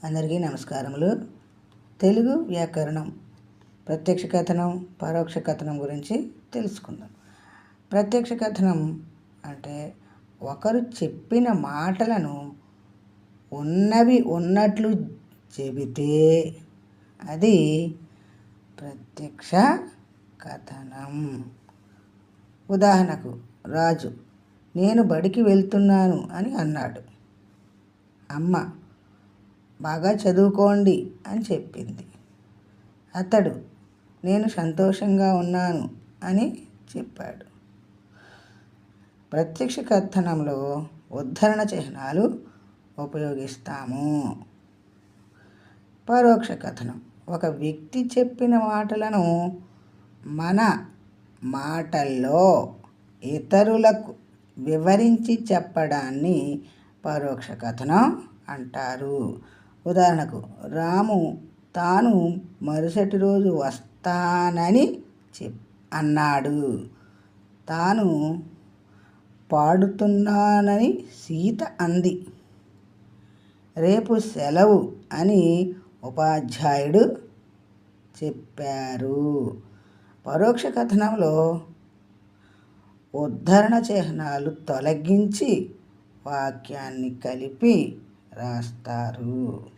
అందరికీ నమస్కారములు. తెలుగు వ్యాకరణం ప్రత్యక్ష కథనం, పరోక్ష కథనం గురించి తెలుసుకుందాం. ప్రత్యక్ష కథనం అంటే ఒకరు చెప్పిన మాటలను ఉన్నవి ఉన్నట్లు చెబితే అది ప్రత్యక్ష కథనం. ఉదాహరణకు, రాజు నేను బడికి వెళ్తున్నాను అని అన్నాడు. అమ్మ బాగా చదువుకోండి అని చెప్పింది. అతడు నేను సంతోషంగా ఉన్నాను అని చెప్పాడు. ప్రత్యక్ష కథనంలో ఉద్ధరణ చిహ్నాలు ఉపయోగిస్తాము. పరోక్ష కథనం ఒక వ్యక్తి చెప్పిన మాటలను మన మాటల్లో ఇతరులకు వివరించి చెప్పడాన్ని పరోక్ష కథనం అంటారు. ఉదాహరణకు, రాము తాను మరుసటి రోజు వస్తానని అన్నాడు. తాను పాడుతున్నానని సీత అంది. రేపు సెలవు అని ఉపాధ్యాయుడు చెప్పారు. పరోక్ష కథనంలో ఉద్ధరణ చిహ్నాలు తొలగించి వాక్యాన్ని కలిపి రాస్తారు.